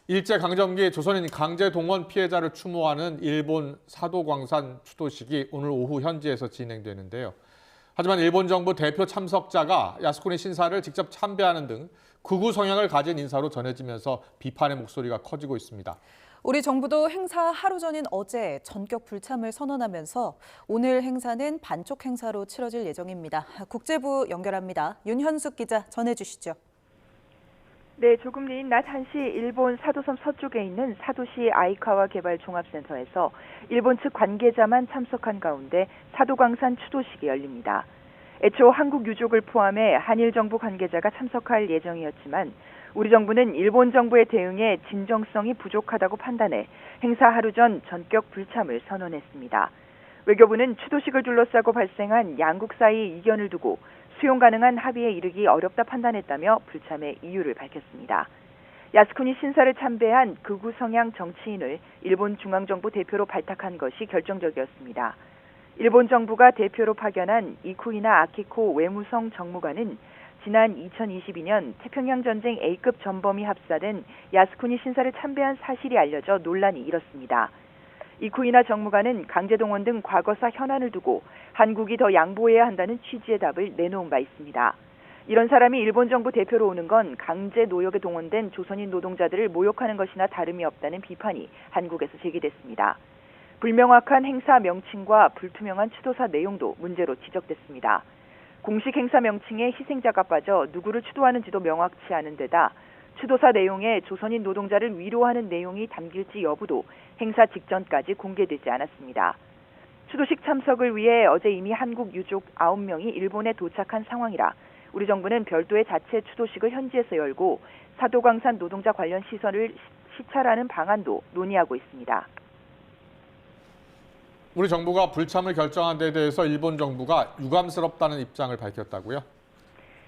일제강점기 조선인 강제동원 피해자를 추모하는 일본 사도광산 추도식이 오늘 오후 현지에서 진행되는데요. 하지만 일본 정부 대표 참석자가 야스쿠니 신사를 직접 참배하는 등 극우 성향을 가진 인사로 전해지면서 비판의 목소리가 커지고 있습니다. 우리 정부도 행사 하루 전인 어제 전격 불참을 선언하면서 오늘 행사는 반쪽 행사로 치러질 예정입니다. 국제부 연결합니다. 윤현숙 기자 전해주시죠. 네, 조금 뒤인 낮 1시 일본 사도섬 서쪽에 있는 사도시 아이카와 개발 종합센터에서 일본 측 관계자만 참석한 가운데 사도광산 추도식이 열립니다. 애초 한국 유족을 포함해 한일 정부 관계자가 참석할 예정이었지만 우리 정부는 일본 정부의 대응에 진정성이 부족하다고 판단해 행사 하루 전 전격 불참을 선언했습니다. 외교부는 추도식을 둘러싸고 발생한 양국 사이 이견을 두고 수용 가능한 합의에 이르기 어렵다 판단했다며 불참의 이유를 밝혔습니다. 야스쿠니 신사를 참배한 극우 성향 정치인을 일본 중앙정부 대표로 발탁한 것이 결정적이었습니다. 일본 정부가 대표로 파견한 이쿠이나 아키코 외무성 정무관은 지난 2022년 태평양 전쟁 A급 전범이 합사된 야스쿠니 신사를 참배한 사실이 알려져 논란이 일었습니다. 이쿠이나 정무관은 강제동원 등 과거사 현안을 두고 한국이 더 양보해야 한다는 취지의 답을 내놓은 바 있습니다. 이런 사람이 일본 정부 대표로 오는 건 강제 노역에 동원된 조선인 노동자들을 모욕하는 것이나 다름이 없다는 비판이 한국에서 제기됐습니다. 불명확한 행사 명칭과 불투명한 추도사 내용도 문제로 지적됐습니다. 공식 행사 명칭에 희생자가 빠져 누구를 추도하는지도 명확치 않은 데다 추도사 내용에 조선인 노동자를 위로하는 내용이 담길지 여부도 행사 직전까지 공개되지 않았습니다. 추도식 참석을 위해 어제 이미 한국 유족 9명이 일본에 도착한 상황이라 우리 정부는 별도의 자체 추도식을 현지에서 열고 사도광산 노동자 관련 시설을 시찰하는 방안도 논의하고 있습니다. 우리 정부가 불참을 결정한 데 대해서 일본 정부가 유감스럽다는 입장을 밝혔다고요?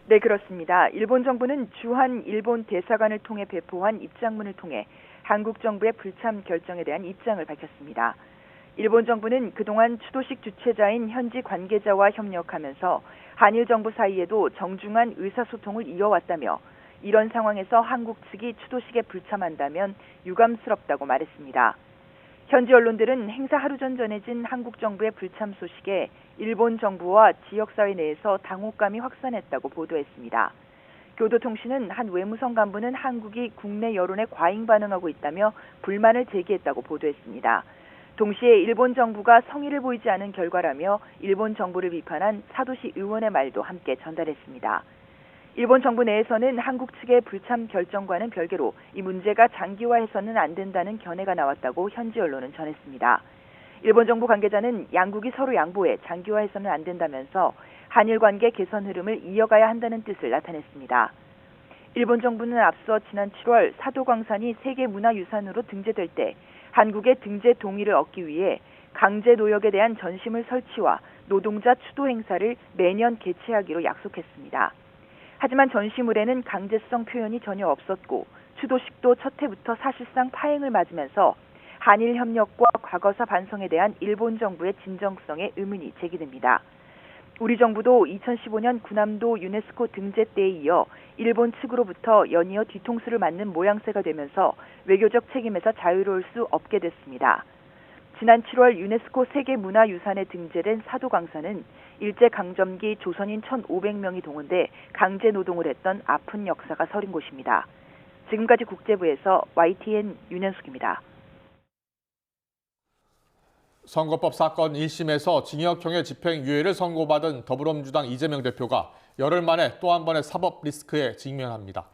네, 그렇습니다. 일본 정부는 주한 일본 대사관을 통해 배포한 입장문을 통해 한국 정부의 불참 결정에 대한 입장을 밝혔습니다. 일본 정부는 그동안 추도식 주최자인 현지 관계자와 협력하면서 한일 정부 사이에도 정중한 의사소통을 이어왔다며 이런 상황에서 한국 측이 추도식에 불참한다면 유감스럽다고 말했습니다. 현지 언론들은 행사 하루 전 전해진 한국 정부의 불참 소식에 일본 정부와 지역사회 내에서 당혹감이 확산했다고 보도했습니다. 교도통신은 한 외무성 간부는 한국이 국내 여론에 과잉 반응하고 있다며 불만을 제기했다고 보도했습니다. 동시에 일본 정부가 성의를 보이지 않은 결과라며 일본 정부를 비판한 사도시 의원의 말도 함께 전달했습니다. 일본 정부 내에서는 한국 측의 불참 결정과는 별개로 이 문제가 장기화해서는 안 된다는 견해가 나왔다고 현지 언론은 전했습니다. 일본 정부 관계자는 양국이 서로 양보해 장기화해서는 안 된다면서 한일 관계 개선 흐름을 이어가야 한다는 뜻을 나타냈습니다. 일본 정부는 앞서 지난 7월 사도광산이 세계문화유산으로 등재될 때 한국의 등재 동의를 얻기 위해 강제 노역에 대한 전심을 설치와 노동자 추도 행사를 매년 개최하기로 약속했습니다. 하지만 전시물에는 강제성 표현이 전혀 없었고 추도식도 첫 해부터 사실상 파행을 맞으면서 한일 협력과 과거사 반성에 대한 일본 정부의 진정성에 의문이 제기됩니다. 우리 정부도 2015년 군함도 유네스코 등재 때에 이어 일본 측으로부터 연이어 뒤통수를 맞는 모양새가 되면서 외교적 책임에서 자유로울 수 없게 됐습니다. 지난 7월 유네스코 세계문화유산에 등재된 사도광산은 일제강점기 조선인 1,500명이 동원돼 강제노동을 했던 아픈 역사가 서린 곳입니다. 지금까지 국제부에서 YTN 윤현숙입니다. 선거법 사건 1심에서 징역형의 집행유예를 선고받은 더불어민주당 이재명 대표가 열흘 만에 또 한 번의 사법 리스크에 직면합니다.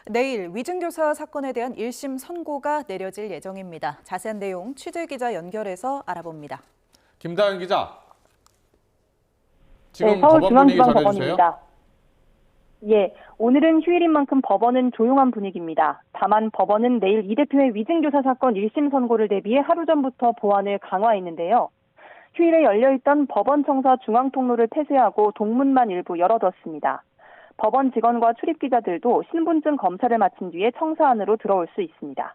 내일 위증교사 사건에 대한 1심 선고가 내려질 예정입니다. 자세한 내용 취재기자 연결해서 알아봅니다. 김다현 기자, 지금 네, 법원 분위기 전해주세요. 서울중앙지방법원입니다. 예, 오늘은 휴일인 만큼 법원은 조용한 분위기입니다. 다만 법원은 내일 이 대표의 위증교사 사건 1심 선고를 대비해 하루 전부터 보안을 강화했는데요. 휴일에 열려있던 법원 청사 중앙통로를 폐쇄하고 동문만 일부 열어뒀습니다. 법원 직원과 출입기자들도 신분증 검사를 마친 뒤에 청사 안으로 들어올 수 있습니다.